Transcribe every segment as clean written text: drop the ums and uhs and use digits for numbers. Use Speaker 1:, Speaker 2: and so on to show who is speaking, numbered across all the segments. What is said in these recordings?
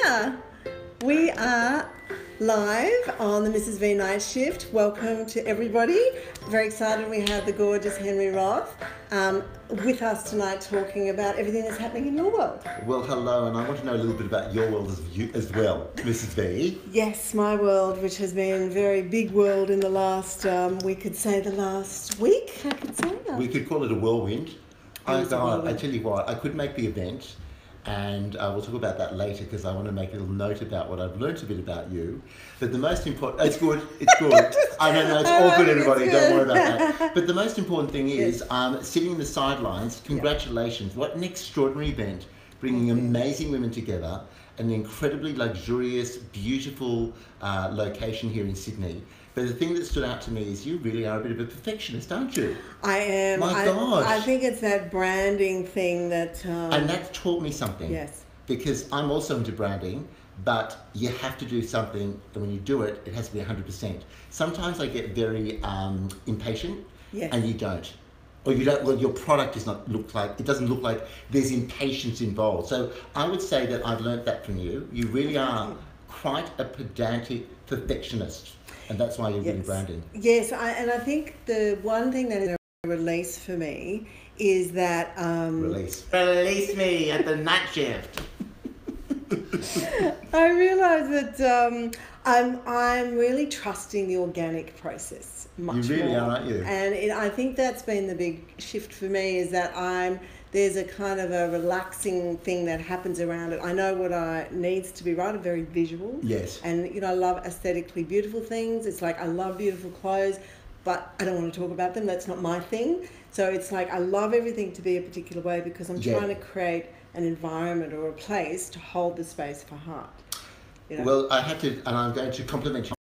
Speaker 1: here. We are live on the Mrs. V night shift. Welcome to everybody. Very excited we have the gorgeous Henry Roth with us tonight talking about everything that's happening in your world.
Speaker 2: Well, hello, and I want to know a little bit about your world as well, Mrs. V.
Speaker 1: Yes, my world, which has been a very big world in the last, we could say the last week, I could say.
Speaker 2: We could call it a whirlwind. I
Speaker 1: whirlwind.
Speaker 2: tell you what, I could make the event, and we'll talk about that later because I want to make a little note about what I've learnt a bit about you. But the most important, it's good. I don't know, it's all good, everybody, don't worry about that. But the most important thing is sitting in the sidelines, congratulations. What an extraordinary event, bringing amazing women together, an incredibly luxurious, beautiful location here in Sydney. But the thing that stood out to me is you really are a bit of a perfectionist, aren't you?
Speaker 1: I am.
Speaker 2: My gosh.
Speaker 1: I think it's that branding thing that...
Speaker 2: and that taught me something.
Speaker 1: Yes.
Speaker 2: Because I'm also into branding, but you have to do something, and when you do it, it has to be 100%. Sometimes I get very impatient, and you don't. Or you don't, well, your product doesn't look like there's impatience involved. So I would say that I've learnt that from you. You really are quite a pedantic perfectionist. And that's why you're really branding.
Speaker 1: Yes, and I think the one thing that is a release for me is that...
Speaker 2: Release me at the night shift.
Speaker 1: I realise that I'm really trusting the organic process much more.
Speaker 2: You really are, aren't you?
Speaker 1: And I think that's been the big shift for me, is that there's a kind of a relaxing thing that happens around it. I know what needs to be right. I'm very visual.
Speaker 2: Yes.
Speaker 1: And, I love aesthetically beautiful things. It's like I love beautiful clothes, but I don't want to talk about them. That's not my thing. So it's like I love everything to be a particular way because I'm trying to create an environment or a place to hold the space for heart.
Speaker 2: Well, I had to, and I'm going to compliment you.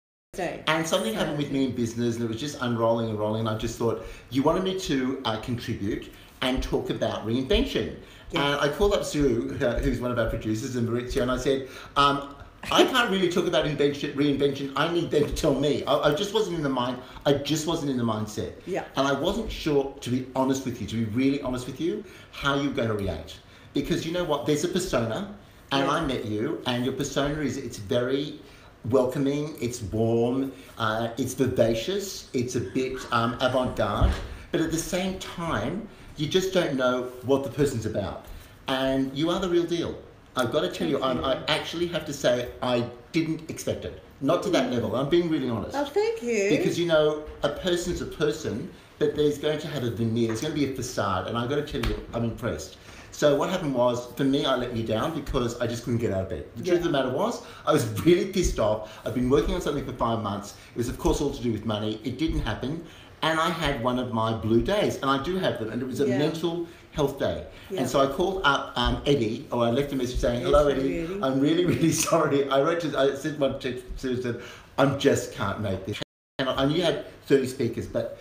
Speaker 2: And something happened with me in business, and it was just unrolling and rolling. And I just thought, you wanted me to contribute and talk about reinvention. Yes. And I called up Sue, who's one of our producers, and Maurizio, and I said, I can't really talk about reinvention. I need them to tell me. I just wasn't in the mindset.
Speaker 1: Yeah.
Speaker 2: And I wasn't sure, to be honest with you, to be really honest with you, how you're going to react. Because you know what, there's a persona, and I met you, and your persona it's very welcoming, it's warm, it's vivacious, it's a bit avant-garde, but at the same time, you just don't know what the person's about. And you are the real deal. I've got to tell you, I actually have to say, I didn't expect it. Not to that level, I'm being really honest.
Speaker 1: Oh, thank you.
Speaker 2: Because, a person's a person, but there's going to have a veneer, there's going to be a facade, and I've got to tell you, I'm impressed. So what happened was, for me, I let you down because I just couldn't get out of bed. The truth of the matter was, I was really pissed off. I've been working on something for 5 months. It was, of course, all to do with money. It didn't happen. And I had one of my blue days, and I do have them, and it was a mental health day. And so I called up Eddie, or I left a message saying, hello, Eddie. I'm really, really sorry. I sent one text to said, I just can't make this. And you had 30 speakers, but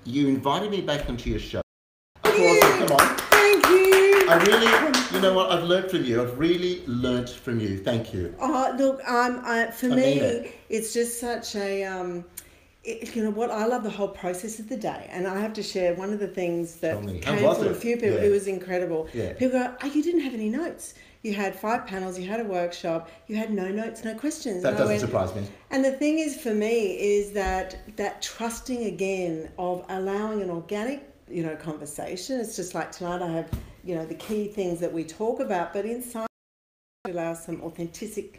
Speaker 2: you invited me back onto your show. Come on.
Speaker 1: Thank you.
Speaker 2: I really, you know what, I've learnt from you. I've really learnt from you. Thank you.
Speaker 1: Oh, look, for me, it's just such a, I love the whole process of the day. And I have to share one of the things that came from a few people. It was incredible. Yeah. People go, you didn't have any notes. You had 5 panels, you had a workshop, you had no notes, no questions.
Speaker 2: That doesn't surprise me.
Speaker 1: And the thing is, for me, is that trusting again of allowing an organic, conversation. It's just like tonight I have, the key things that we talk about, but inside allow some authenticity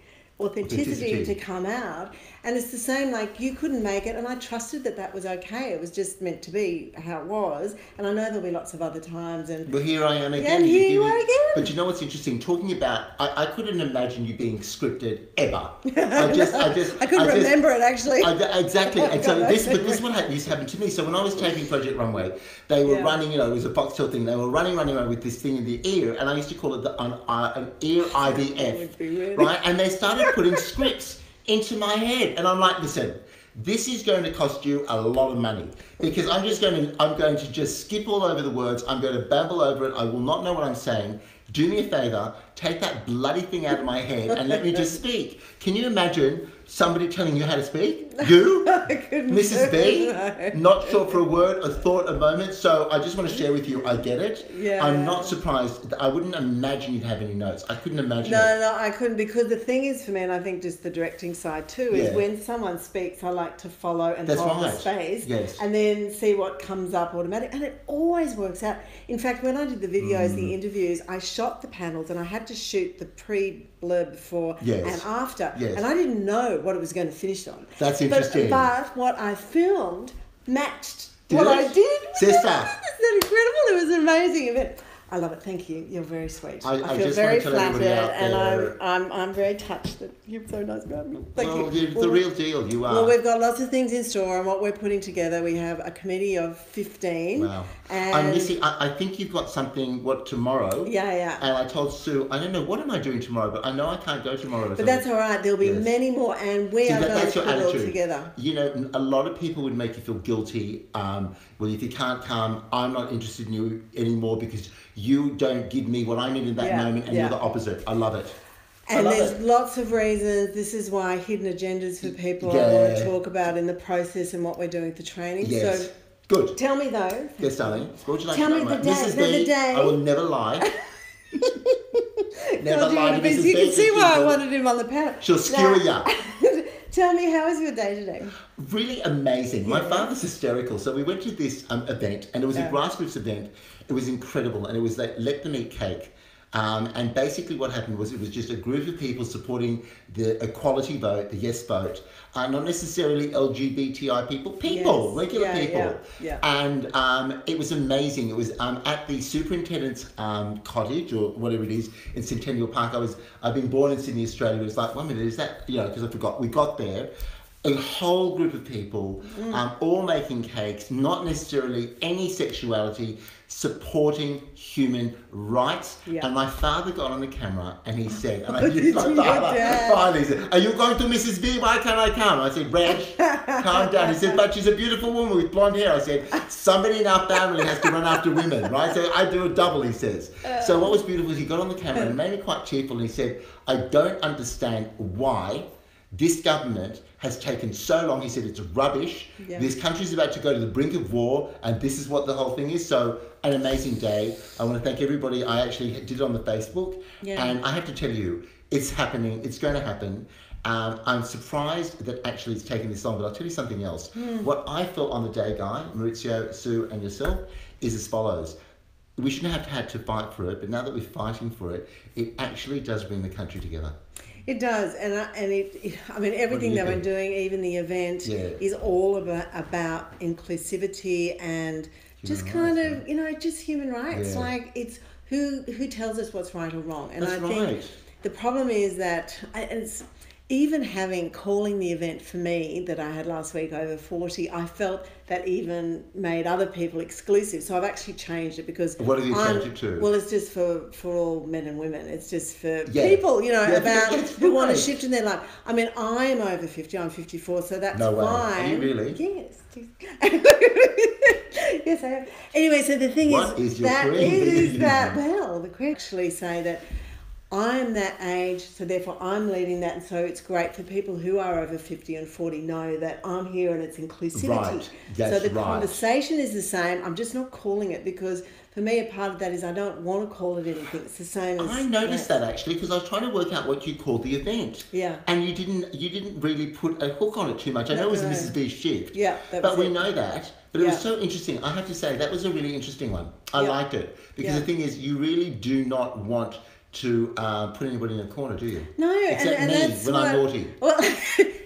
Speaker 1: to come out. And it's the same, like you couldn't make it, and I trusted that was okay. It was just meant to be how it was. And I know there'll be lots of other times. And
Speaker 2: well, here I am again.
Speaker 1: And here you are again.
Speaker 2: But you know what's interesting? Talking about, I couldn't imagine you being scripted ever.
Speaker 1: I couldn't remember it actually.
Speaker 2: Exactly. And so this is what used to happen to me. So when I was taping Project Runway, they were running, it was a Foxtel thing. They were running around with this thing in the ear, and I used to call it an ear IVF, right? And they started putting scripts into my head, and I'm like, listen, this is going to cost you a lot of money because I'm going to just skip all over the words. I'm going to babble over it. I will not know what I'm saying. Do me a favor, take that bloody thing out of my head and let me just speak. Can you imagine somebody telling you how to speak? You? Mrs. B?
Speaker 1: No.
Speaker 2: Not sure for a word, a thought, a moment. So I just want to share with you, I get it.
Speaker 1: Yeah.
Speaker 2: I'm not surprised. I wouldn't imagine you'd have any notes. I couldn't imagine it.
Speaker 1: No, I couldn't, because the thing is for me, and I think just the directing side too, is when someone speaks, I like to follow and hold the space, and then see what comes up automatically, and it always works out. In fact, when I did the videos, the interviews, I shot the panels and I had to shoot the pre-blurb before and after, and I didn't know what it was going to finish on.
Speaker 2: That's interesting.
Speaker 1: But what I filmed matched what I did.
Speaker 2: Sister.
Speaker 1: Isn't that incredible? It was an amazing event. I love it. Thank you. You're very sweet.
Speaker 2: I
Speaker 1: feel
Speaker 2: just
Speaker 1: very
Speaker 2: want to tell
Speaker 1: flattered,
Speaker 2: and
Speaker 1: I'm very touched that you're so nice about me. Thank you.
Speaker 2: You're the real deal. You are.
Speaker 1: Well, we've got lots of things in store, and what we're putting together, we have a committee of 15.
Speaker 2: Wow.
Speaker 1: And
Speaker 2: I'm missing. I think you've got something. What, tomorrow?
Speaker 1: Yeah.
Speaker 2: And I told Sue, I don't know what am I doing tomorrow, but I know I can't go tomorrow.
Speaker 1: But that's all right. There'll be many more, and we are going to put it all together.
Speaker 2: You know, a lot of people would make you feel guilty. Well, if you can't come, I'm not interested in you anymore because you don't give me what I need in that moment, and you're the opposite. I love it.
Speaker 1: And there's lots of reasons. This is why hidden agendas for people I want to talk about in the process and what we're doing for training.
Speaker 2: Yes.
Speaker 1: So
Speaker 2: good.
Speaker 1: Tell me though.
Speaker 2: Yes, darling. What would you like
Speaker 1: Tell
Speaker 2: to
Speaker 1: me
Speaker 2: know,
Speaker 1: the day.
Speaker 2: Mrs. B,
Speaker 1: The day.
Speaker 2: I will never lie. Never lie to Mrs. B.
Speaker 1: You can see why I wanted him on the panel.
Speaker 2: She'll skewer you.
Speaker 1: Tell me, how was your day today?
Speaker 2: Really amazing. My father's hysterical. So we went to this event, and it was a grassroots event. It was incredible, and it was like Let Them Eat Cake. And basically what happened was it was just a group of people supporting the equality vote, the yes vote, not necessarily LGBTI people, regular people. And it was amazing. It was at the superintendent's cottage, or whatever it is, in Centennial Park. I've been born in Sydney, Australia. It was like, 1 minute, is that, because I forgot. We got there. A whole group of people, all making cakes, not necessarily any sexuality, supporting human rights. And my father got on the camera and he said, and I used my father, he said, are you going to Mrs. B? Why can't I come? I said, Reg, calm down. He said, but she's a beautiful woman with blonde hair. I said, somebody in our family has to run after women, right? So I do a double, he says. So what was beautiful is he got on the camera and made me quite cheerful, and he said, I don't understand why this government has taken so long. He said it's rubbish. This country's about to go to the brink of war, and this is what the whole thing is. So an amazing day. I want to thank everybody. I actually did it on the Facebook, and I have to tell you, it's happening. It's going to happen. I'm surprised that actually it's taken this long, but I'll tell you something else. What I felt on the day, Guy, Maurizio, Sue, and yourself, is as follows. We shouldn't have had to fight for it, but now that we're fighting for it, it actually does bring the country together.
Speaker 1: It does, and I mean, everything that we're doing, even the event, is all about inclusivity and just kind of, just human rights. Like, it's who tells us what's right or wrong. And I think the problem is that it's even calling the event for me that I had last week over 40, I felt that even made other people exclusive. So I've actually changed it because...
Speaker 2: What have you changed it to?
Speaker 1: Well, it's just for all men and women. It's just for people, about who want to shift in their life. I mean, I'm over 50, I'm 54, so that's
Speaker 2: no way.
Speaker 1: fine.
Speaker 2: Are you really?
Speaker 1: Yes. Yes, I am. Anyway, so the thing
Speaker 2: is that
Speaker 1: well, the critics actually say that I'm that age, so therefore I'm leading that, and so it's great for people who are over 50 and 40 know that I'm here and it's inclusivity.
Speaker 2: Right.
Speaker 1: So the conversation is the same. I'm just not calling it because for me a part of that is I don't want to call it anything. It's the same as...
Speaker 2: I noticed that actually because I was trying to work out what you called the event.
Speaker 1: Yeah.
Speaker 2: And you didn't really put a hook on it too much. I know it was Mrs. B's shift.
Speaker 1: Yeah.
Speaker 2: But we know that. But it was so interesting. I have to say that was a really interesting one. I liked it because the thing is you really do not want to put anybody in a corner, do you?
Speaker 1: No,
Speaker 2: except me when I'm naughty.
Speaker 1: Well,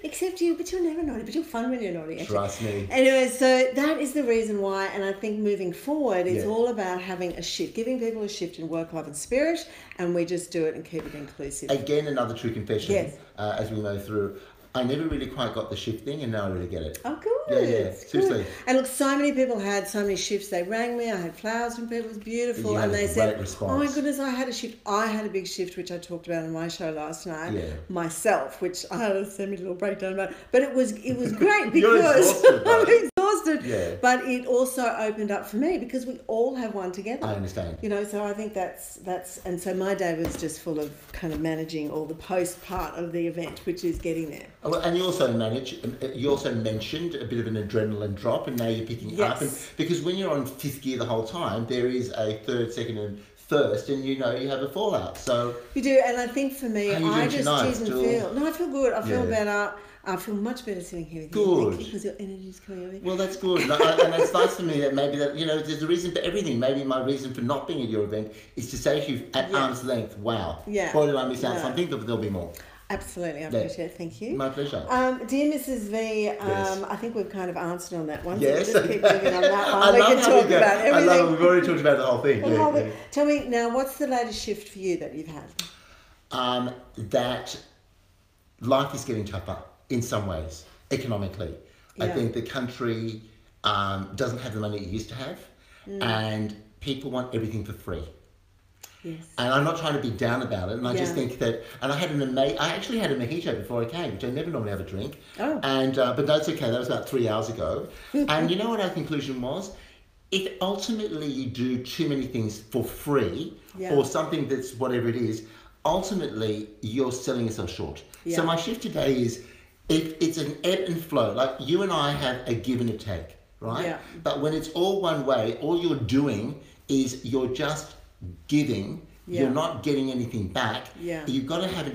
Speaker 1: except you, but you're never naughty, but you're fun when you're naughty. Actually.
Speaker 2: Trust me.
Speaker 1: Anyway, so that is the reason why, and I think moving forward, it's all about having a shift, giving people a shift in work, life and spirit, and we just do it and keep it inclusive.
Speaker 2: Again, another true confession, as we go through. I never really quite got the shift thing, and now I really get it.
Speaker 1: Oh, good.
Speaker 2: Yeah, seriously.
Speaker 1: Good. And look, so many people had so many shifts. They rang me. I had flowers from people. It was beautiful. And they said, oh my goodness, I had a shift. I had a big shift, which I talked about on my show last night, myself, which I had a semi-little breakdown about. But it was great because I'm exhausted. exhausted.
Speaker 2: Yeah.
Speaker 1: But it also opened up for me because we all have one together.
Speaker 2: I understand.
Speaker 1: You know, so I think that's, and so my day was just full of kind of managing all the post part of the event, which is getting there.
Speaker 2: Oh, well, and you also mentioned a bit of an adrenaline drop, and now you're picking it up. And because when you're on fifth gear the whole time, there is a third, second, and first, and you know you have a fallout. So
Speaker 1: you do, and I think for me, I just didn't feel. No, I feel good. I feel better. I feel much better sitting here with you.
Speaker 2: Good.
Speaker 1: Thank you, because your energy is coming over.
Speaker 2: Well, that's good. And it's nice for me that maybe that, you know, there's a reason for everything. Maybe my reason for not being at your event is to say to you at arm's length, wow, boy, did I miss out something, but there'll be more.
Speaker 1: Absolutely, I appreciate it. Thank you.
Speaker 2: My pleasure.
Speaker 1: Dear Mrs. V, I think we've kind of answered on that one.
Speaker 2: Yes.
Speaker 1: So just keep moving on that one. We can talk about everything.
Speaker 2: I love it. We've already talked about the whole thing.
Speaker 1: Tell me now, what's the latest shift for you that you've had?
Speaker 2: That life is getting tougher in some ways, economically. I think the country doesn't have the money it used to have, and people want everything for free.
Speaker 1: Yes.
Speaker 2: And I'm not trying to be down about it, and I just think that, and I actually had a mojito before I came, which I never normally have a drink. Oh. And, but that's okay, that was about 3 hours ago. And you know what our conclusion was? If ultimately you do too many things for free, or something that's whatever it is, ultimately you're selling yourself short. So my shift today is, it's an ebb and flow. Like you and I have a give and a take, right? Yeah. But when it's all one way, all you're doing is you're just giving. You're not getting anything back. You've got to have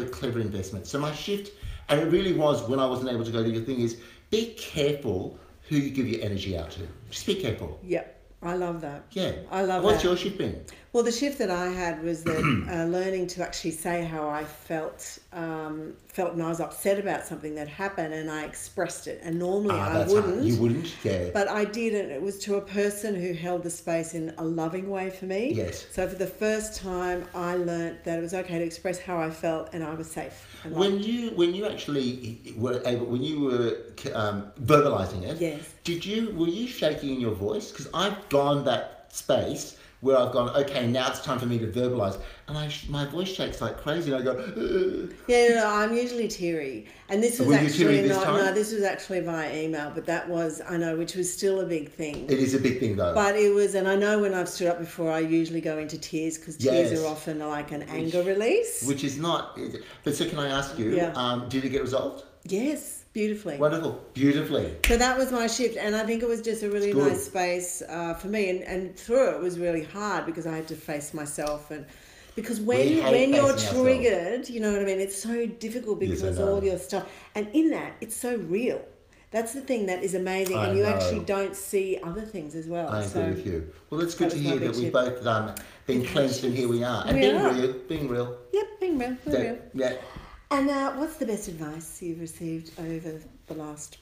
Speaker 2: a clever investment. So my shift, and it really was when I wasn't able to go to your thing, is be careful who you give your energy out to. Just be careful.
Speaker 1: Yeah. I love that.
Speaker 2: Yeah.
Speaker 1: I love
Speaker 2: What's
Speaker 1: that.
Speaker 2: your shift been?
Speaker 1: Well, the shift that I had was that learning to actually say how I felt when I was upset about something that happened, and I expressed it. And normally I wouldn't.
Speaker 2: Hard. You wouldn't? Yeah.
Speaker 1: But I did, and it was to a person who held the space in a loving way for me.
Speaker 2: Yes.
Speaker 1: So for the first time, I learnt that it was okay to express how I felt, and I was safe.
Speaker 2: When you actually were able, when you were verbalizing it, were you shaking in your voice? Because I've gone that space where I've gone, okay, now it's time for me to verbalize, and my voice shakes like crazy, and I go, ugh.
Speaker 1: Yeah, no, I'm usually teary, and this was actually this was actually via email, but that was, I know, which was still a big thing.
Speaker 2: It is a big thing though.
Speaker 1: But it was, and I know when I've stood up before, I usually go into tears, because tears are often like an anger release. Which is not,
Speaker 2: but so can I ask you, did it get resolved?
Speaker 1: Yes. Beautifully.
Speaker 2: Wonderful. Beautifully.
Speaker 1: So that was my shift, and I think it was just a really nice space for me, and through it was really hard because I had to face myself, and because when you're triggered, you know what I mean, it's so difficult because all your stuff, and in that it's so real. That's the thing that is amazing, and you actually don't see other things as well.
Speaker 2: I agree with you. Well, it's good to hear that we've both been cleansed, and here we are, and being real. Yep, being real. Yeah.
Speaker 1: And what's the best advice you've received over the last,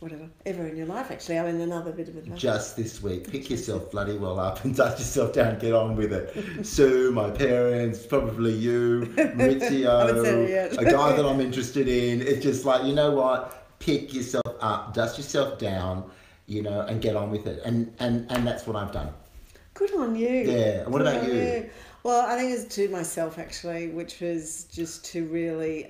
Speaker 1: ever in your life, actually? I mean, another bit of advice.
Speaker 2: Just this week. Pick yourself bloody well up and dust yourself down, get on with it. Sue, my parents, probably you, Maurizio, a guy that I'm interested in. It's just like, you know what? Pick yourself up, dust yourself down, you know, and get on with it. And that's what I've done.
Speaker 1: Good on you.
Speaker 2: Yeah. And what about you?
Speaker 1: Well, I think it's to myself, actually, which was just to really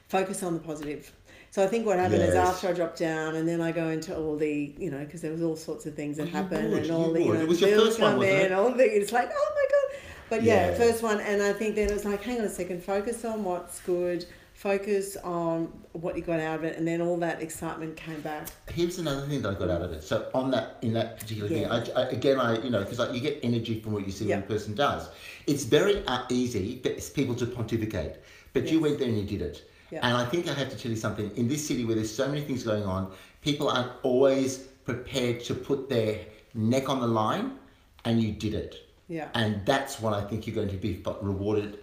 Speaker 1: focus on the positive. So I think what happened is after I dropped down, and then I go into all the, you know, because there was all sorts of things that happened, and all the, you know,
Speaker 2: it was your first one, wasn't it?
Speaker 1: All the, it's like, oh my God. But first one, and I think then it was like, hang on a second, focus on what's good, focus on what you got out of it, and then all that excitement came back.
Speaker 2: Here's another thing that I got out of it. So in that particular thing, I you know, because you get energy from what you see when a person does. It's very easy for people to pontificate, but you went there and you did it. Yeah. And I think I have to tell you something. In this city where there's so many things going on, people aren't always prepared to put their neck on the line, and you did it. Yeah. And that's what I think you're going to be rewarded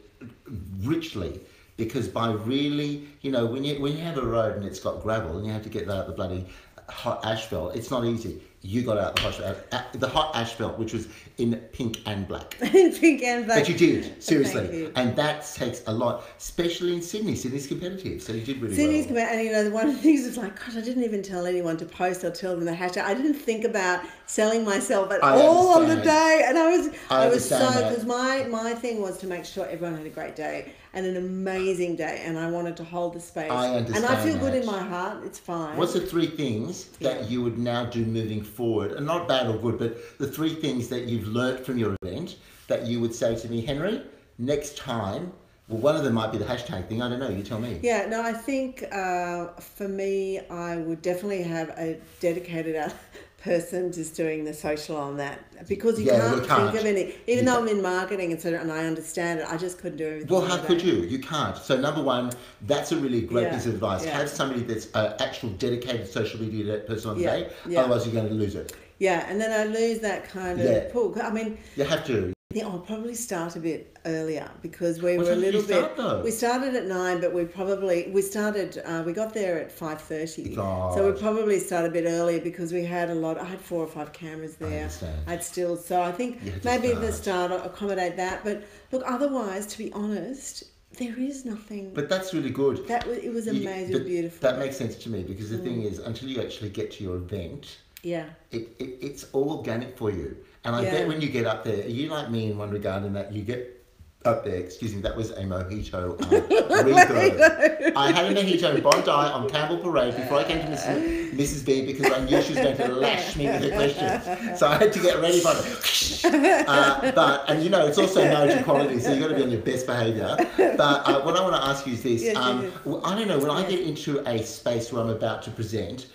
Speaker 2: richly. Because by really, you know, when you have a road and it's got gravel and you have to get that out the bloody hot asphalt, it's not easy. you got out the hot asphalt, which was in pink and black.
Speaker 1: Pink and black.
Speaker 2: But you did, seriously.
Speaker 1: Thank you.
Speaker 2: And that takes a lot, especially in Sydney. Sydney's competitive, so you did really
Speaker 1: Sydney's
Speaker 2: well.
Speaker 1: and you know, one of the things is like, gosh, I didn't even tell anyone to post or tell them the hashtag. I didn't think about selling myself at all on the day, and I was so, because my thing was to make sure everyone had a great day and an amazing day, and I wanted to hold the space.
Speaker 2: I understand.
Speaker 1: And I feel good in my heart. It's fine.
Speaker 2: What's the 3 things that you would now do moving forward, and not bad or good, but the 3 things that you've learnt from your event that you would say to me, Henry, next time? Well, one of them might be the hashtag thing. I don't know. You tell me.
Speaker 1: Yeah, no, I think for me, I would definitely have a dedicated person just doing the social on that, because you can't think of any. Even though I'm in marketing and I understand it, I just couldn't do everything.
Speaker 2: Well, how could you? You can't. So number one, that's a really great piece of advice. Have somebody that's an actual dedicated social media person on the day. Otherwise, you're going to lose it.
Speaker 1: Yeah, and then I lose that kind of pull. I mean,
Speaker 2: you have to.
Speaker 1: Yeah, I'll probably start a bit earlier, because we were a little bit. We started at 9, but we got there at 5:30. So we probably started a bit earlier because we had I had 4 or 5 cameras there. So I think maybe at the start accommodate that. But look, otherwise, to be honest, there is nothing.
Speaker 2: But that's really good.
Speaker 1: It was amazing, beautiful.
Speaker 2: That makes sense to me, because the thing is, until you actually get to your event, it's all organic for you. And I bet when you get up there, you like me in one regard, in that you get up there, excuse me, that was a mojito refill. I had a mojito Bondi on Campbell Parade before I came to Mrs. B, because I knew she was going to lash me with her questions. So I had to get ready for it. And you know, it's also no to quality, so you've got to be on your best behaviour. But what I want to ask you is this. I don't know, when I get into a space where I'm about to present,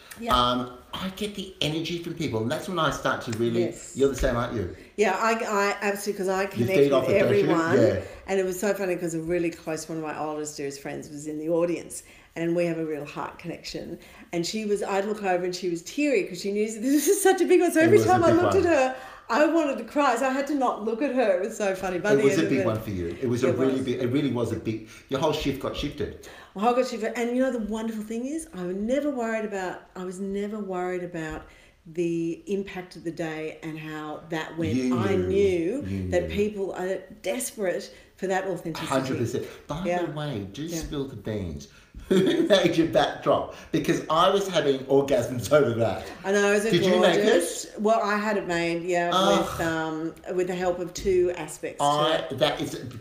Speaker 2: I get the energy from people, and that's when I start to really. You're the same, aren't you?
Speaker 1: Yeah, I absolutely, because I connect with everyone, and it was so funny because a really close one of my oldest dearest friends was in the audience, and we have a real heart connection. And I'd look over and she was teary because she knew this is such a big one. So every time I looked at her, I wanted to cry, so I had to not look at her. It was so funny. But
Speaker 2: it was a big one for you. It was a really big. It really was a big. Your whole shift got shifted.
Speaker 1: My whole got shifted, and you know the wonderful thing is, I was never worried about the impact of the day and how that went. I knew that people are desperate for that authenticity.
Speaker 2: 100%. By the way, spill the beans. Who made your back drop? Because I was having orgasms over that.
Speaker 1: I know, it was
Speaker 2: Did you make it?
Speaker 1: Well, I had it made, with the help of 2 aspects.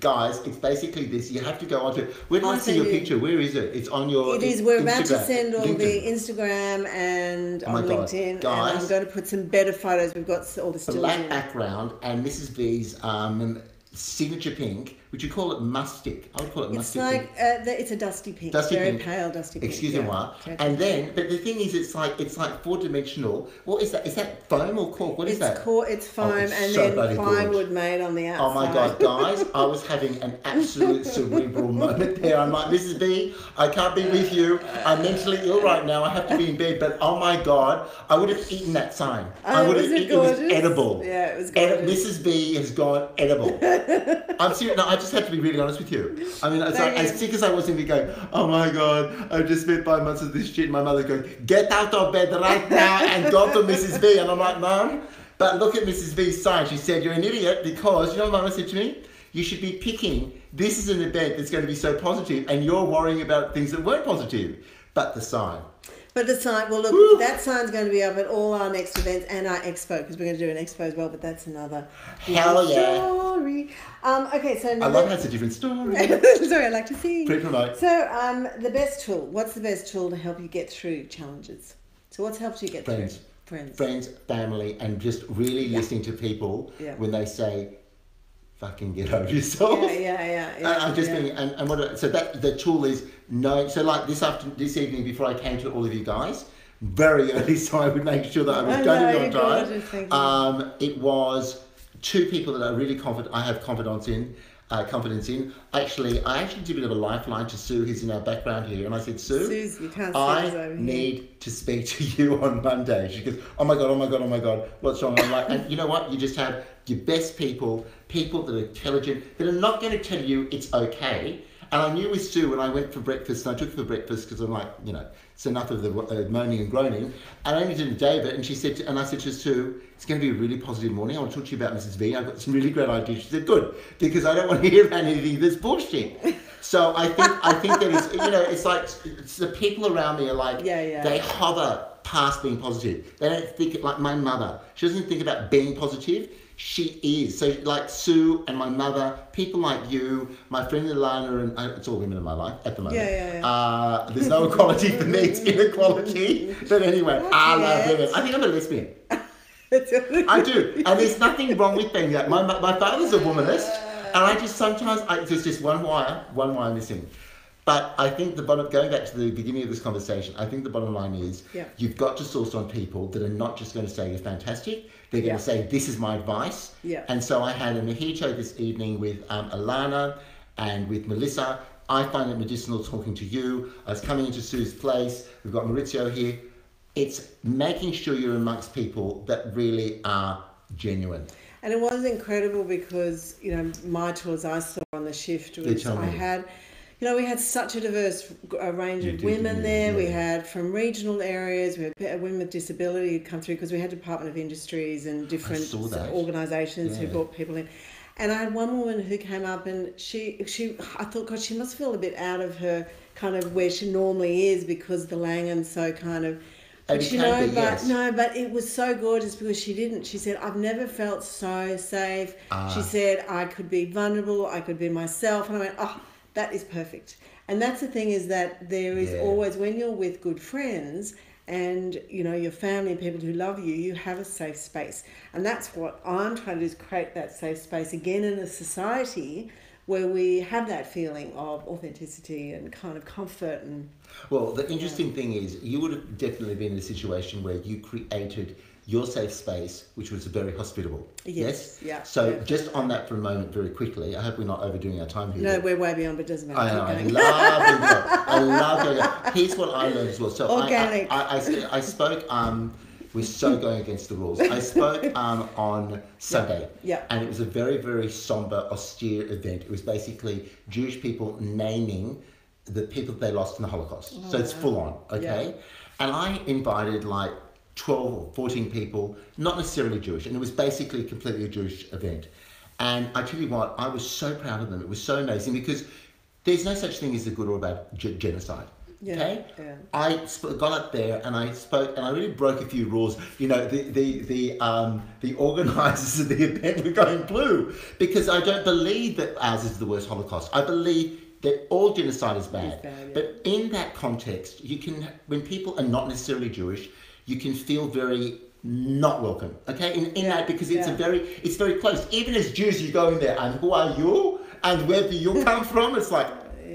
Speaker 2: Guys, it's basically this. You have to go onto. Where do I see your picture? Where is it? It's on your.
Speaker 1: It is. We're about to send all the Instagram and on LinkedIn.
Speaker 2: Guys,
Speaker 1: and I'm going to put some better photos. We've got all the stills.
Speaker 2: Black background and Mrs. B's signature pink. Would you call it mustic? I would call it mustic.
Speaker 1: It's a dusty pink. Very pale dusty pink.
Speaker 2: Excuse me, and then, but the thing is, it's like 4-dimensional. What is that? Is that foam or cork? What is that?
Speaker 1: It's foam, and then plywood made on the outside.
Speaker 2: Oh my God, guys! I was having an absolute cerebral moment there. I'm like, Mrs. B, I can't be with you. I'm mentally ill right now. I have to be in bed. But oh my God, I would have eaten that sign. I would have eaten. It was edible.
Speaker 1: Yeah, it was gorgeous.
Speaker 2: Mrs. B has gone edible. I'm serious. No, I just have to be really honest with you. I mean, it's like, as sick as I was in me going, oh my God, I've just spent 5 months of this shit. My mother going, get out of bed right now and go to Mrs. B. And I'm like, Mom, but look at Mrs. B's sign. She said, you're an idiot because, you know what Mama said to me? You should be picking, this is an event that's going to be so positive and you're worrying about things that weren't positive. But the sign.
Speaker 1: But the sign, well, look, that sign's going to be up at all our next events and our expo, because we're going to do an expo as well, but that's another story. Okay, so...
Speaker 2: I love how it's a different story.
Speaker 1: Sorry, I like to see.
Speaker 2: Pre-promote.
Speaker 1: So, the best tool. What's the best tool to help you get through challenges? So what's helped you get through? Friends,
Speaker 2: family, and just really listening to people when they say, fucking get over yourself. I'm just being, and what, so that the tool is so like this evening before I came to all of you guys, very early, so I would make sure that I was going to be on time. It was 2 people that I really I have confidence in. Actually, I did a bit of a lifeline to Sue, who's in our background here, and I said, Sue,
Speaker 1: you can't
Speaker 2: I need to speak to you on Monday. She goes, oh my God, what's wrong? I'm like, and you know what? You just have your best people that are intelligent, that are not going to tell you it's okay, And I knew with Sue when I went for breakfast, and I took her for breakfast because I'm like, you know, it's enough of the moaning and groaning. And I only did a day of it, and she said, and I said to Sue, it's going to be a really positive morning. I want to talk to you about Mrs. V. I've got some really great ideas. She said, good, because I don't want to hear about anything that's bullshit. So I think that it's, you know, it's like it's the people around me are like, they hover past being positive. They don't think like my mother. She doesn't think about being positive. She is. So like Sue and my mother, people like you, my friend Ilana, and it's all women in my life at the moment. There's no equality for me, it's inequality. But anyway, I love women. I think I'm a lesbian. I do. And there's nothing wrong with being that. My father's a womanist, and I just sometimes, there's just one wire missing. But I think going back to the beginning of this conversation, I think the bottom line is you've got to source on people that are not just going to say you're fantastic, they're going to say, this is my advice. And so I had a mojito this evening with Alana and with Melissa. I find it medicinal talking to you. I was coming into Sue's place. We've got Maurizio here. It's making sure you're amongst people that really are genuine.
Speaker 1: And it was incredible because, you know, my tours I saw on the shift was I had... You know, we had such a diverse range of women there. We had from regional areas, we had women with disability who'd come through because we had Department of Industries and different organisations who brought people in. And I had one woman who came up and she I thought, God, she must feel a bit out of her kind of where she normally is because the Langham so kind of... But you know, but it was so gorgeous because she didn't. She said, I've never felt so safe. She said, I could be vulnerable, I could be myself. And I went, oh... That is perfect. And that's the thing is that there is always, when you're with good friends and, you know, your family and people who love you, you have a safe space. And that's what I'm trying to do is create that safe space again in a society where we have that feeling of authenticity and kind of comfort. And
Speaker 2: well, the interesting thing is you would have definitely been in a situation where you created your safe space, which was very hospitable. Yes?
Speaker 1: Yeah.
Speaker 2: So just on that for a moment, very quickly, I hope we're not overdoing our time here.
Speaker 1: No, we're way beyond, but it doesn't matter.
Speaker 2: I know, I love going. Here's what I learned as well. So
Speaker 1: organic.
Speaker 2: I spoke, we're so going against the rules. I spoke on Sunday. And it was a very, very somber, austere event. It was basically Jewish people naming the people they lost in the Holocaust. So it's full on, okay? And I invited like 12 or 14 people, not necessarily Jewish, and it was basically completely a Jewish event. And I tell you what, I was so proud of them. It was so amazing because there's no such thing as a good or a bad genocide. Okay? I got up there and I spoke and I really broke a few rules. You know, the organisers of the event were going blue because I don't believe that ours is the worst Holocaust. I believe that all genocide is bad. But in that context, you can, when people are not necessarily Jewish, you can feel very not welcome, okay? In that, because it's it's very close. Even as Jews, you go in there, and who are you? And where do you come from? It's like,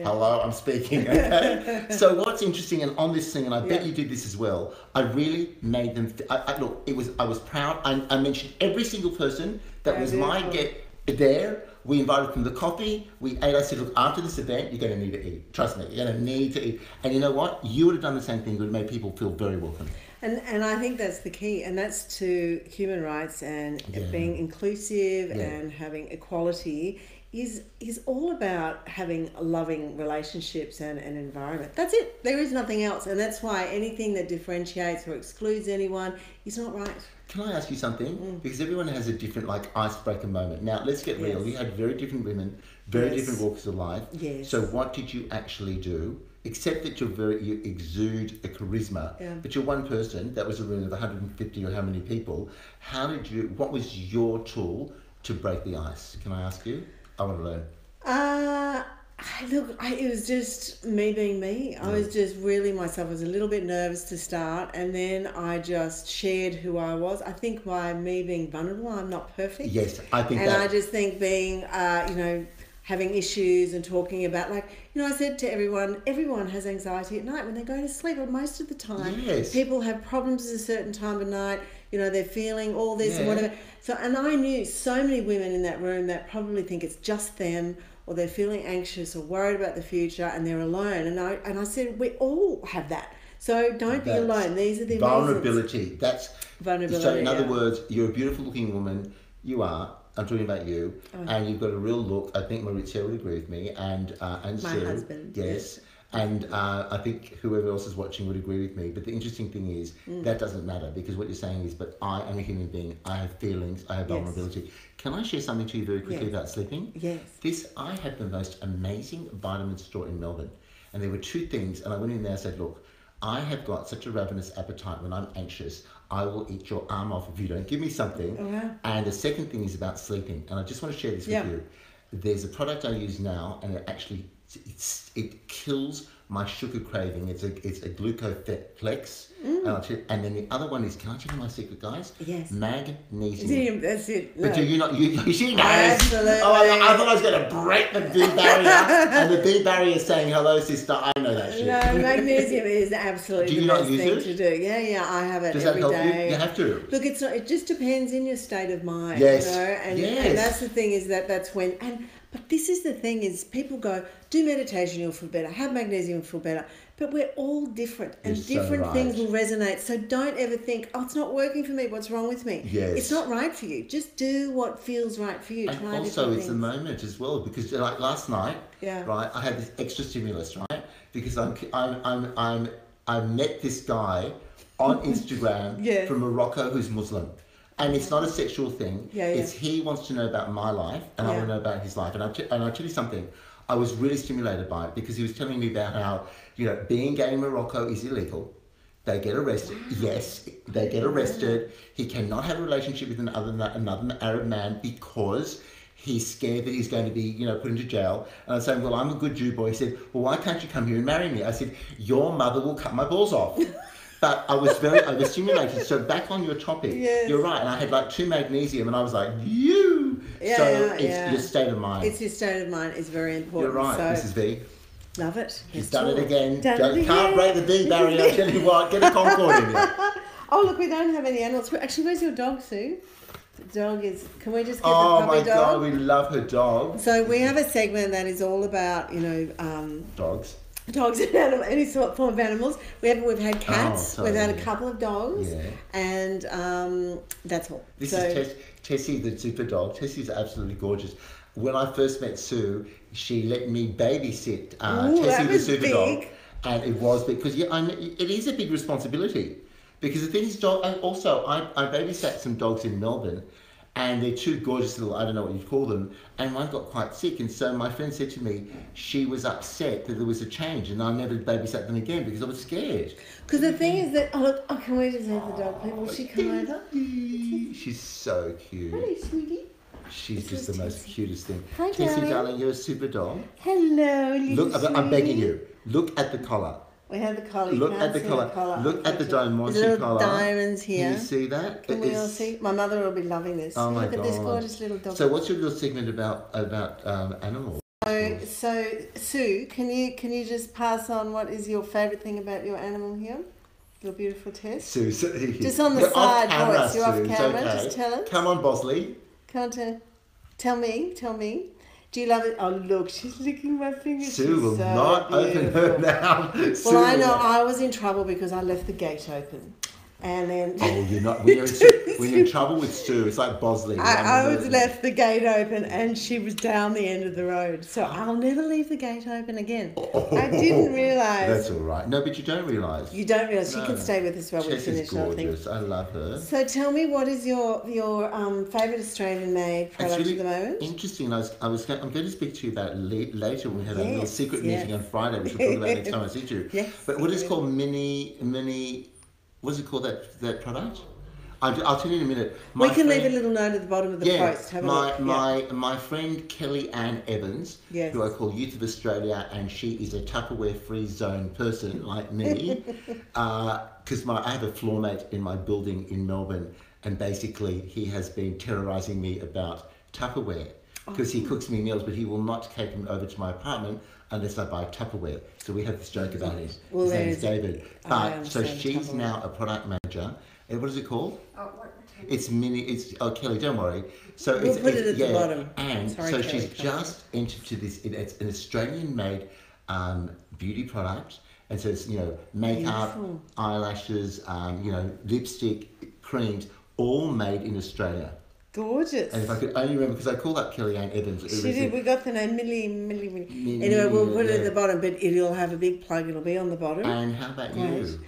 Speaker 2: hello, I'm speaking, okay? So what's interesting, and on this thing, and I bet you did this as well, I really made them, look, I was proud. I mentioned every single person that was my get there. We invited them to coffee, we ate. I said, look, after this event, you're going to need to eat. Trust me, you're going to need to eat. And you know what? You would have done the same thing. It would have made people feel very welcome.
Speaker 1: And I think that's the key, and that's to human rights and being inclusive and having equality is all about having loving relationships and an environment. That's it. There is nothing else, and that's why anything that differentiates or excludes anyone is not right.
Speaker 2: Can I ask you something? Because everyone has a different icebreaker moment. Now, let's get real. You had very different women, very different walks of life. So what did you actually do? Except that you exude a charisma, but you're one person. That was a room of 150 or how many people. What was your tool to break the ice? Can I ask you? I want to learn.
Speaker 1: It was just me being me. I was just really myself. I was a little bit nervous to start, and then I just shared who I was. I think by me being vulnerable, I'm not perfect.
Speaker 2: Yes, I think
Speaker 1: and I just think being, having issues and talking about, I said to everyone has anxiety at night when they're going to sleep, or most of the time. People have problems at a certain time of night, they're feeling all this and whatever. So, and I knew so many women in that room that probably think it's just them, or they're feeling anxious or worried about the future and they're alone. And I said, we all have that. So don't be alone. These are the
Speaker 2: vulnerability.
Speaker 1: reasons.
Speaker 2: That's vulnerability. So in other words, you're a beautiful looking woman. You are. I'm talking about you, and you've got a real look. I think Maurizio would agree with me, and
Speaker 1: My
Speaker 2: Sue,
Speaker 1: husband.
Speaker 2: yes. And I think whoever else is watching would agree with me. But the interesting thing is, that doesn't matter, because what you're saying is, but I am a human being. I have feelings. I have vulnerability. Can I share something to you very quickly about sleeping?
Speaker 1: Yes.
Speaker 2: I had the most amazing vitamin store in Melbourne. And there were two things. And I went in there and said, look, I have got such a ravenous appetite when I'm anxious. I will eat your arm off if you don't give me something.
Speaker 1: Oh, wow.
Speaker 2: And the second thing is about sleeping. And I just want to share this with you. There's a product I use now, and it actually it kills my sugar craving. It's a glucoflex. And then the other one is, can I tell you my secret, guys?
Speaker 1: Yes.
Speaker 2: Magnesium.
Speaker 1: That's it.
Speaker 2: But do you not? She knows.
Speaker 1: Absolutely.
Speaker 2: Oh, I thought I was going to break the B barrier, and the B barrier is saying, "Hello, sister." I know that shit.
Speaker 1: No, magnesium is absolutely the best thing to do. Yeah, I have it every day. Does that help you?
Speaker 2: You have to.
Speaker 1: Look, it's not. It just depends in your state of mind.
Speaker 2: Yes.
Speaker 1: You know? And that's the thing, is that's when But this is the thing, is people go, do meditation, you'll feel better. Have magnesium, you'll feel better. But we're all different, and different things will resonate. So don't ever think, oh, it's not working for me. What's wrong with me?
Speaker 2: Yes.
Speaker 1: It's not right for you. Just do what feels right for you.
Speaker 2: And
Speaker 1: try
Speaker 2: also, it's
Speaker 1: things.
Speaker 2: the moment as well, because like last night, right, I had this extra stimulus, right, because I met this guy on Instagram from Morocco who's Muslim. And it's not a sexual thing. It's he wants to know about my life, and I want to know about his life. And I'll tell you something. I was really stimulated by it, because he was telling me about how, you know, being gay in Morocco is illegal. They get arrested. Yes, they get arrested. He cannot have a relationship with another Arab man because he's scared that he's going to be, you know, put into jail. And I was saying, well, I'm a good Jew boy. He said, well, why can't you come here and marry me? I said, your mother will cut my balls off. But I was very overstimulated. So back on your topic, you're right. And I had like 2 magnesium, and I was like, it's your state of mind.
Speaker 1: It's your state of mind is very important.
Speaker 2: You're right, Mrs. V.
Speaker 1: Love it.
Speaker 2: She's done it again. Can't break the B barrier. I'll tell you what, get a Concord in there.
Speaker 1: Oh, look, we don't have any animals. Actually, where's your dog, Sue? The dog is... Can we just get the puppy dog?
Speaker 2: Oh, my God, we love her dog.
Speaker 1: So we have a segment that is all about, you know...
Speaker 2: dogs.
Speaker 1: Dogs and animals, any sort form of animals. We've had cats. We've had a couple of dogs, and that's all.
Speaker 2: This is Tessie, the Superdog. Tessie's absolutely gorgeous. When I first met Sue, she let me babysit Tessie, the Superdog, and it was because it is a big responsibility, because the thing is, I babysat some dogs in Melbourne. And they're 2 gorgeous little, I don't know what you'd call them, and one got quite sick, and so my friend said to me she was upset that there was a change, and I never babysat them again because I was scared.
Speaker 1: Because the thing is that, can we just have the dog, please? Will she come over?
Speaker 2: She's so cute.
Speaker 1: Hello, sweetie.
Speaker 2: She's just the most cutest thing.
Speaker 1: Hi,
Speaker 2: Tessie, darling, you're a super dog.
Speaker 1: Hello, little
Speaker 2: Look, I'm begging you, look at the collar.
Speaker 1: We have the collar.
Speaker 2: Look at the collar. Look at the diamond collar.
Speaker 1: Diamonds here.
Speaker 2: Can you see that?
Speaker 1: Can we all see? My mother will be loving this.
Speaker 2: Oh my God.
Speaker 1: Look at this gorgeous little dog.
Speaker 2: So what's your little segment about animals?
Speaker 1: So Sue, can you just pass on what is your favourite thing about your animal here? Your beautiful Tess.
Speaker 2: Sue,
Speaker 1: just on the
Speaker 2: you're
Speaker 1: side,
Speaker 2: off camera,
Speaker 1: voice. You're off camera.
Speaker 2: Okay.
Speaker 1: Just tell us.
Speaker 2: Come on, Bosley.
Speaker 1: Come on, tell me. Do you love it? Oh, look, she's licking my fingers.
Speaker 2: Sue will not open her mouth.
Speaker 1: Well, I know I was in trouble because I left the gate open. And then...
Speaker 2: Oh, you're not... When you're in trouble with Sue, it's like Bosley.
Speaker 1: I was left the gate open, and she was down the end of the road. So I'll never leave the gate open again. I didn't realise.
Speaker 2: That's all right. No, but you don't realise.
Speaker 1: You don't realise. No. She can stay with us while we finish.
Speaker 2: She's gorgeous. I love her.
Speaker 1: So tell me, what is your favourite Australian-made product
Speaker 2: really
Speaker 1: at the moment?
Speaker 2: Interesting. I'm going to speak to you about it later when we have a little secret meeting on Friday, which we'll talk about next time I see you.
Speaker 1: Yes.
Speaker 2: But what is called mini... What's it called, that product? I'll tell you in a minute.
Speaker 1: We can leave a little note at the bottom of the post. Have a look.
Speaker 2: My friend Kelly Ann Evans, who I call Youth of Australia, and she is a Tupperware free zone person like me, because I have a floor mate in my building in Melbourne, and basically he has been terrorising me about Tupperware, because he cooks me meals, but he will not take them over to my apartment unless I buy Tupperware. So we have this joke about it. His name is David. But so she's now a product manager. And what is it called? It's Kelly, don't worry. So
Speaker 1: we'll put it at the bottom.
Speaker 2: And so Kelly, she's just entered to this. It's an Australian-made beauty product, and so it's makeup, eyelashes, lipstick, creams, all made in Australia.
Speaker 1: Gorgeous.
Speaker 2: And if I could only remember, because I called up Kellyanne Evans.
Speaker 1: She did. We got the name Millie. Anyway, we'll put it at the bottom, but it'll have a big plug. It'll be on the bottom.
Speaker 2: And how about you?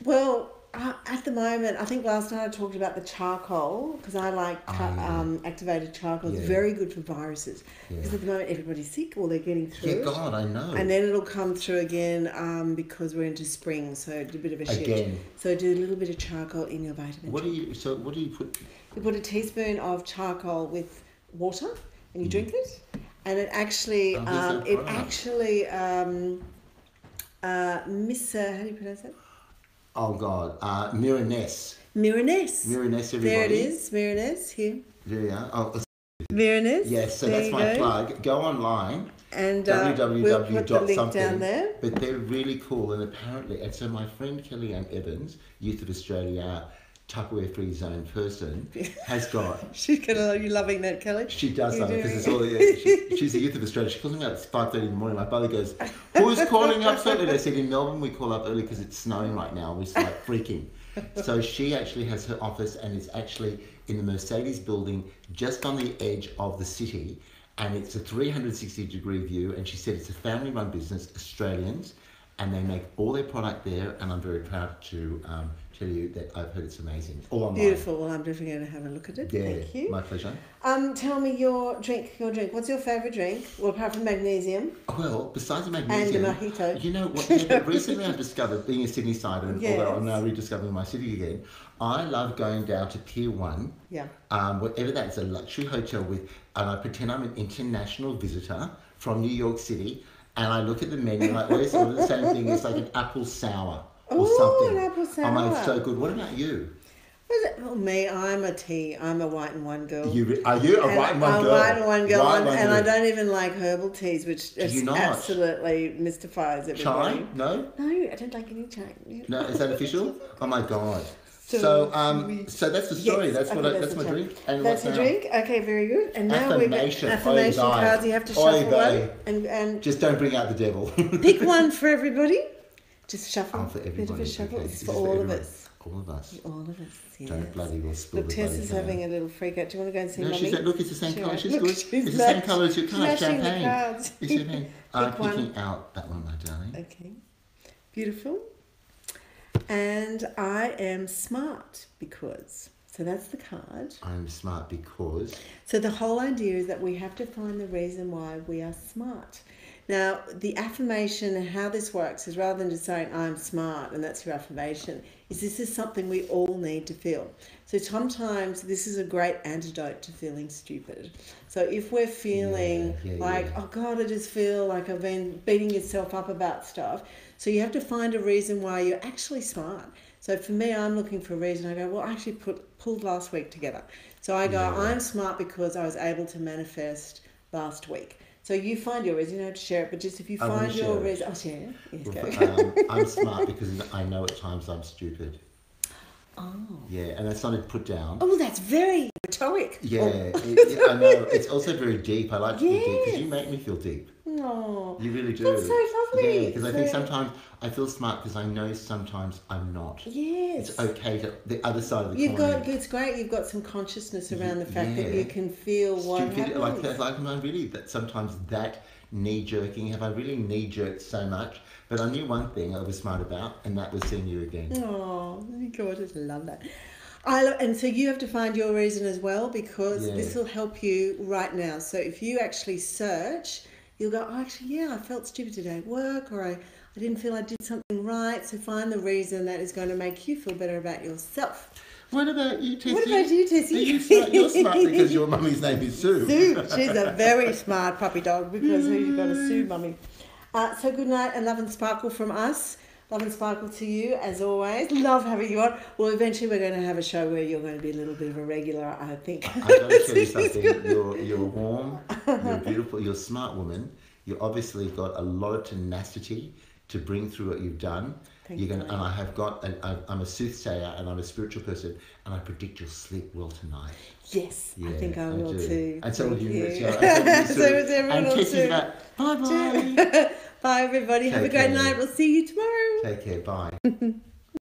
Speaker 1: Well, at the moment, I think last night I talked about the charcoal, because I like activated charcoal. It's very good for viruses. Because at the moment everybody's sick or they're getting through it.
Speaker 2: God, I know.
Speaker 1: And then it'll come through again because we're into spring, so it's a bit of a shift.
Speaker 2: Again.
Speaker 1: So do a little bit of charcoal in your vitamin.
Speaker 2: What do you put?
Speaker 1: You put a teaspoon of charcoal with water and you drink it, and it actually how do you pronounce it?
Speaker 2: Oh God, Miraness.
Speaker 1: Miraness.
Speaker 2: Miraness, everybody.
Speaker 1: There it is, Miraness, here.
Speaker 2: There you are. Oh,
Speaker 1: Miraness.
Speaker 2: yes, so that's my plug. Go online.
Speaker 1: And we'll put the link down there.
Speaker 2: But they're really cool, and apparently, and so my friend Kellyanne Evans, Youth of Australia, Tupperware Free Zone person, has got.
Speaker 1: She's gonna. Are you loving that, Kelly?
Speaker 2: She does love it because it's all. She's a Youth of Australia. She calls me out at 5:30 in the morning. My brother goes, "Who's calling up so early?" They said in Melbourne we call up early because it's snowing right now. We're like freaking. So she actually has her office, and it's actually in the Mercedes building, just on the edge of the city, and it's a 360-degree view. And she said it's a family-run business, Australians, and they make all their product there. And I'm very proud to tell you that I've heard it's amazing. All online.
Speaker 1: Beautiful. Well, I'm definitely going to have a look at it.
Speaker 2: Yeah,
Speaker 1: thank you.
Speaker 2: My pleasure.
Speaker 1: Tell me your drink. What's your favourite drink? Well, apart from magnesium.
Speaker 2: Well, besides the magnesium.
Speaker 1: And a mojito.
Speaker 2: You know what? Yeah, recently I've discovered, being a Sydney sider, and although I'm now rediscovering my city again, I love going down to Pier 1.
Speaker 1: Yeah.
Speaker 2: Whatever that's a luxury hotel with, and I pretend I'm an international visitor from New York City, and I look at the menu and I always order the same thing. It's like an apple sour or something.
Speaker 1: An apple sour.
Speaker 2: Oh my, it's so good. What about you?
Speaker 1: Well, me, I'm a tea. I'm a white and wine girl.
Speaker 2: Are you a white and wine girl?
Speaker 1: I'm a white and wine girl, and I don't even like herbal teas, which absolutely mystifies everybody.
Speaker 2: Chai? No?
Speaker 1: No, I don't like any chai.
Speaker 2: No, is that official? Oh my God. So that's the story.
Speaker 1: Yes,
Speaker 2: that's my drink. And
Speaker 1: that's the drink. Okay, very good. And now we got
Speaker 2: Affirmation
Speaker 1: cards. You have to shuffle one, and
Speaker 2: just don't bring out the devil.
Speaker 1: pick one for everybody. Just shuffle.
Speaker 2: Oh, for everybody.
Speaker 1: Bit of a shuffle.
Speaker 2: Okay.
Speaker 1: It's for all of us.
Speaker 2: All of us.
Speaker 1: All of us. Yes.
Speaker 2: Don't bloody well spill
Speaker 1: look,
Speaker 2: the
Speaker 1: Tess
Speaker 2: bloody
Speaker 1: is having a little freak out. Do you want to go and see
Speaker 2: No,
Speaker 1: Mummy?
Speaker 2: she said, look, it's the same colour. She's
Speaker 1: Look,
Speaker 2: good. It's the same colour as your card. Champagne.
Speaker 1: The cards.
Speaker 2: It's champagne. I'm
Speaker 1: Pick one.
Speaker 2: picking out that one, my darling.
Speaker 1: Okay. Beautiful. And I am smart because. So that's the card.
Speaker 2: I'm smart because.
Speaker 1: So the whole idea is that we have to find the reason why we are smart. Now, the affirmation and how this works is, rather than just saying, I'm smart, and that's your affirmation, is this is something we all need to feel. So sometimes this is a great antidote to feeling stupid. So if we're feeling oh God, I just feel like I've been beating yourself up about stuff. So you have to find a reason why you're actually smart. So for me, I'm looking for a reason. I go, well, I actually pulled last week together. So I go, I'm smart because I was able to manifest last week. So you find your reason, you don't have to share it, but just if you find your reason, I'll share it. Yes, go.
Speaker 2: I'm smart because I know at times I'm stupid.
Speaker 1: Oh.
Speaker 2: Yeah, and that's not a put down.
Speaker 1: Oh, that's very rhetoric.
Speaker 2: Yeah, I know. It's also very deep. I like to be deep because you make me feel deep.
Speaker 1: No.
Speaker 2: You really do.
Speaker 1: That's so lovely.
Speaker 2: Yeah, because I think sometimes I feel smart because I know sometimes I'm not.
Speaker 1: Yes.
Speaker 2: It's okay to the other side of the coin.
Speaker 1: It's great. You've got some consciousness around the fact that you can feel what happens.
Speaker 2: Like am I really that sometimes that knee-jerking, have I really knee-jerked so much? But I knew one thing I was smart about, and that was seeing you again.
Speaker 1: Oh, gorgeous. Love that. And so you have to find your reason as well, because this will help you right now. So if you actually search, you'll go, oh, actually, I felt stupid today at work, or I didn't feel I did something right. So find the reason that is going to make you feel better about yourself.
Speaker 2: What about you, Tessie?
Speaker 1: What about you, Tessie?
Speaker 2: You're smart because your mummy's name is Sue.
Speaker 1: Sue. She's a very smart puppy dog because you've got a Sue mummy. So good night and love and sparkle from us. Love and sparkle to you, as always. Love having you on. Well, eventually we're going to have a show where you're going to be a little bit of a regular, I think.
Speaker 2: I've got to tell you something. You're warm, you're beautiful, you're a smart woman. You obviously got a lot of tenacity to bring through what you've done. And I have got, I'm a soothsayer and I'm a spiritual person, and I predict you'll sleep well tonight.
Speaker 1: Yes, I think I will too.
Speaker 2: And so will you.
Speaker 1: So everyone
Speaker 2: and kisses that. Bye bye.
Speaker 1: Bye everybody. Have a great night. We'll see you tomorrow.
Speaker 2: Take care. Bye.